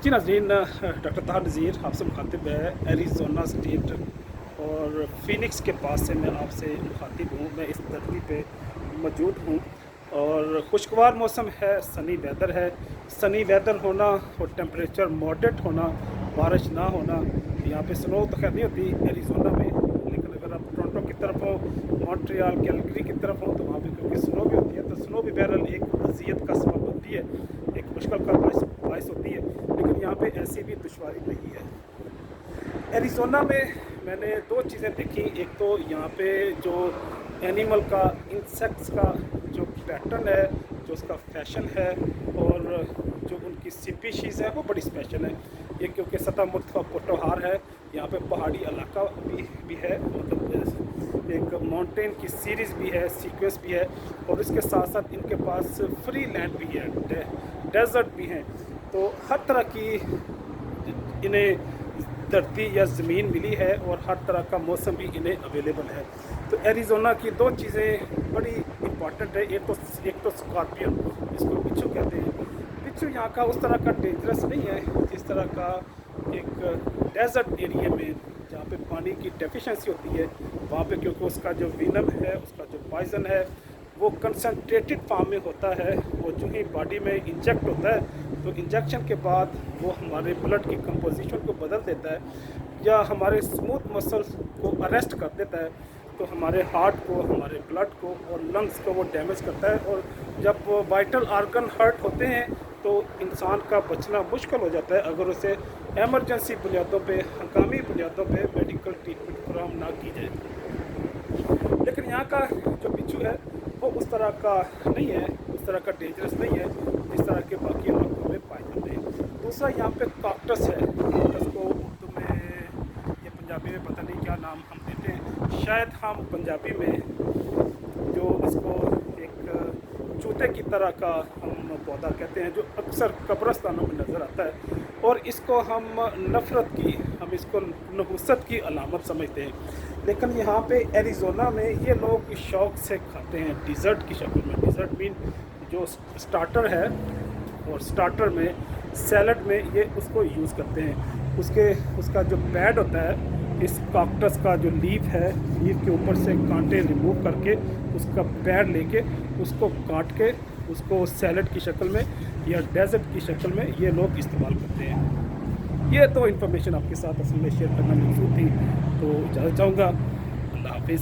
जी नाज़रीन, डॉक्टर ताहा नज़ीर आपसे मुखातिब है एरिज़ोना स्टेट और फ़ीनिक्स के पास से मैं आपसे मुखातिब हूँ। मैं इस धरती पे मौजूद हूँ और खुशगवार मौसम है, सनी वेदर है। सनी वेदर होना और टेम्परेचर मॉडरेट होना, बारिश ना होना। यहाँ पे स्नो तो खैर नहीं होती एरिज़ोना में, लेकिन अगर आप टोरंटो की तरफ हो, मॉन्ट्रियल, कैलगरी की तरफ हो तो वहाँ पे क्योंकि स्नो भी होती है, तो स्नो भी बहरहाल एक अज़ियत का सबब बनती है, एक मुश्किल का बाइस होती है। लेकिन यहाँ पे ऐसी भी दुश्वारी नहीं है। एरिज़ोना में मैंने दो चीज़ें देखी। एक तो यहाँ पे जो एनिमल का, इंसेक्ट्स का जो पैटर्न है, जो उसका फैशन है और जो उनकी स्पीशीज़ है वो बड़ी स्पेशल है। ये क्योंकि सतह मुर्तफा पोटोहार है, यहाँ पे पहाड़ी इलाका भी है, मतलब एक माउंटेन की सीरीज़ भी है, सीक्वेंस भी है और इसके साथ साथ इनके पास फ्री लैंड भी है, डेजर्ट भी हैं। तो हर तरह की इन्हें धरती या ज़मीन मिली है और हर तरह का मौसम भी इन्हें अवेलेबल है। तो एरिज़ोना की दो चीज़ें बड़ी इम्पॉर्टेंट है। एक तो स्कॉर्पियन, जिसको बिच्छू कहते हैं। बिच्छू यहाँ का उस तरह का डेंजरस नहीं है जिस तरह का एक डेजर्ट एरिया में जहाँ पे पानी की डेफिशिएंसी होती है वहाँ पे, क्योंकि उसका जो विनम है, उसका जो पॉइज़न है वो कंसनट्रेटेड फॉर्म में होता है। वो जो ही बॉडी में इंजेक्ट होता है तो इंजेक्शन के बाद वो हमारे ब्लड की कंपोजिशन को बदल देता है या हमारे स्मूथ मसल्स को अरेस्ट कर देता है। तो हमारे हार्ट को, हमारे ब्लड को और लंग्स को वो डैमेज करता है और जब वाइटल आर्गन हर्ट होते हैं तो इंसान का बचना मुश्किल हो जाता है अगर उसे एमरजेंसी बुनियादों पे, हंगामी बुनियादों पे मेडिकल ट्रीटमेंट फराहम ना की जाए। लेकिन यहाँ का जो बिच्छू है वो उस तरह का नहीं है, उस तरह का डेंजरस नहीं है जिस तरह के बाकी इलाकों में पाए जाते हैं। दूसरा यहाँ पे काक्टस है। काक्टस को उर्दू में या पंजाबी में पता नहीं क्या नाम हम देते हैं, शायद हम पंजाबी में जो इसको एक जूते की तरह का हम पौधा कहते हैं, जो अक्सर कब्रस्तानों में नज़र आता है और इसको हम नफ़रत की, हम इसको नहुसत की अलामत समझते हैं। लेकिन यहाँ पे एरिज़ोना में ये लोग शौक़ से खाते हैं डिज़र्ट की शक्ल में। डिज़र्ट मीन जो स्टार्टर है और स्टार्टर में, सैलड में ये उसको यूज़ करते हैं। उसका जो पैड होता है, इस काक्टस का जो लीफ है, लीफ के ऊपर से कांटे रिमूव करके उसका पैड लेके उसको काट के उसको सैलड की शक्ल में या डेजर्ट की शक्ल में ये लोग इस्तेमाल करते हैं। ये तो इन्फॉर्मेशन आपके साथ असल में शेयर करना मकसूद थी, तो इजाज़त चाहूँगा।